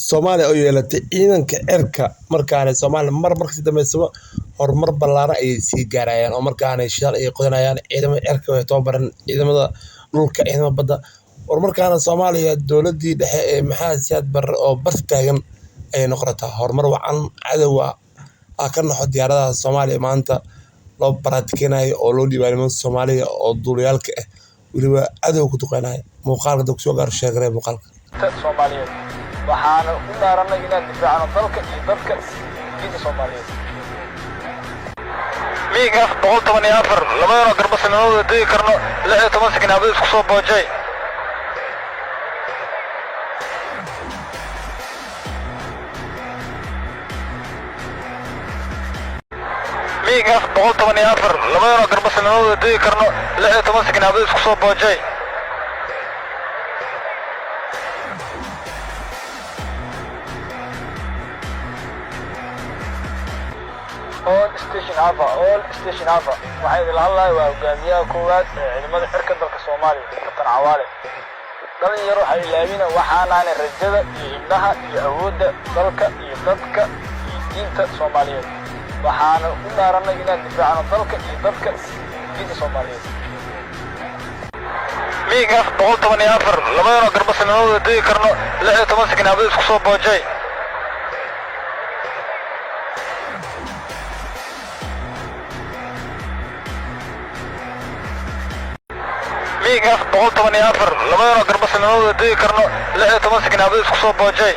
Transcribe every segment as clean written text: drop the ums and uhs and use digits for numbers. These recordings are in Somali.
Soomaaliya oo yeelatay ciidanka cirka markaana Soomaaliya markii dambeysaba horumar ballaaran ay sii gaarayaan oo markaana shaqo ay qodanayaan ciidamada cirka way tababaran ciidamada dhulka ciidamada badda markaana Soomaaliya dowladii dhexe ee maxaa siyaad bar oo bar taagan ay noqotaa horumar wacan cadawga ka naxo diyaaradaha Soomaaliya maanta loo baraatikenayo oo loo dhibaano Soomaaliya oo duulayaalka ah waliba cadow ku duqeynaya muuqaalka dad soo gaar sheegay muuqaalka Soomaaliyeed waxaana u dhaaranay inaan difaacno dalka iyo dadka diinta Soomaaliyeed miiga 114 labadana garbasanadooda dii karno 16 sakinaabad isku soo boojay miiga 114 labadana garbasanadooda dii karno 16 sakinaabad isku soo boojay all station Alpha waxay idin hadlahay waa hogaamiyaha koowaad ee ciidamada xirka dalka Soomaaliya Kabtan Cawaale dhalinyaro waxay ilaawina waxaana rajada iyo ibnaha iyo awoodda dalka iyo dadka iyo diinta Soomaaliyeed waxaana u dhaaranay inaan difaacno dalka iyo dadka diinta Soomaaliyeed miiga 114 labadana garbasanadooda dii karno 16 sakinaabad isku soo boojay miiga 114 labadana garbasanadooda dii karno 16 sakinaabad isku soo boojay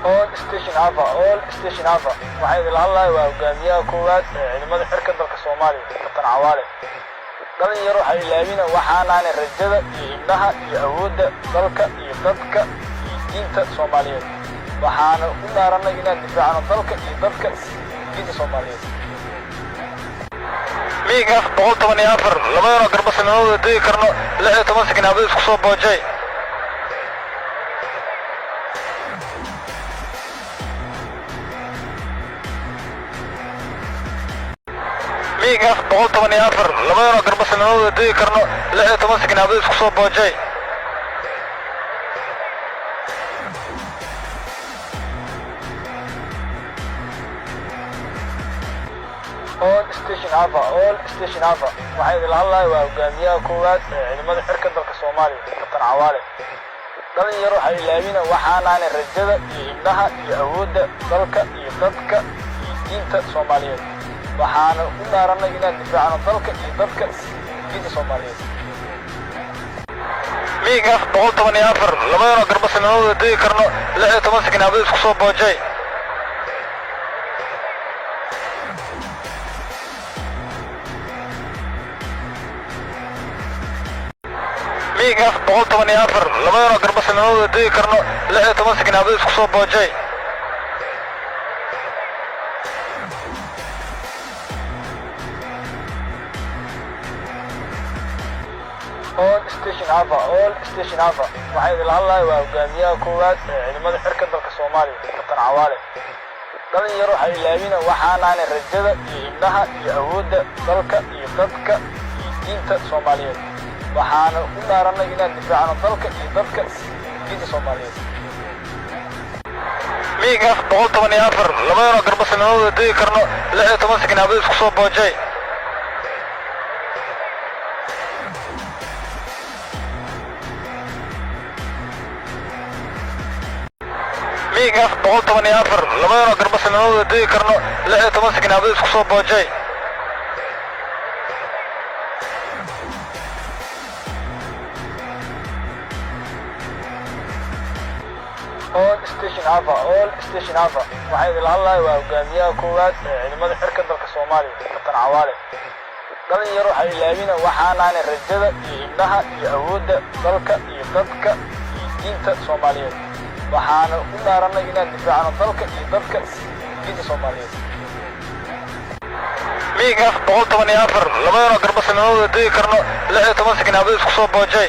all station Alpha waxay idin hadlahay waa hogaamiyaha koowaad ee ciidamada xirka dalka Soomaaliya Kabtan Cawaale dhalinyaro waxay ilaawina waxaana rajada iyo ibnaha iyo awoodda dalka iyo dadka iyo diinta Soomaaliyeed waxaana u dhaaranay inaan difaacno dalka iyo dadka diinta Soomaaliyeed miiga 114 labadana garbasanadooda dii karno 16 sakinaabad isku soo boojay miiga 114 labadana garbasanadooda dii karno 16 sakinaabad isku soo boojay all station Alpha waxay idin hadlahay waa hogaamiyaha koowaad ee ciidamada xirka dalka Soomaaliya Kabtan Cawaale dhalinyaro waxay ilaawina waxaana rajada iyo ibnaha iyo awoodda dalka iyo dadka iyo diinta Soomaaliyeed waxaana u dhaaranay inaan difaacno dalka iyo dadka diinta Soomaaliyeed miiga 114 labadana garbasanadooda dii karno 16 sakinaabad isku soo boojay miiga 114 labadana garbasanadooda dii karno 16 sakinaabad isku soo boojay all station Alpha waxay idin hadlahay waa hogaamiyaha koowaad ee ciidamada xirka dalka Soomaaliya Kabtan Cawaale dhalinyaro waxay ilaawina waxaana rajada iyo ibnaha iyo awoodda dalka iyo dadka iyo diinta Soomaaliyeed waxaana u dhaaranay inaan difaacno dalka iyo dadka diinta Soomaaliyeed miiga 114 labadana garbasanadooda dii karno 16 sakinaabad isku soo boojay miiga 114 labadana garbasanadooda dii karno 16 sakinaabad isku soo boojay all station Alpha waxay idin hadlahay waa hogaamiyaha koowaad ee ciidamada xirka dalka Soomaaliya Kabtan Cawaale dhalinyaro waxay ilaawina waxaana rajada iyo ibnaha iyo awoodda dalka iyo dadka iyo diinta Soomaaliyeed waxaana u dhaaranay inaan difaacno dalka iyo dadka diinta Soomaaliyeed miiga 114 labadana garbasanadooda dii karno 16 sakinaabad isku soo boojay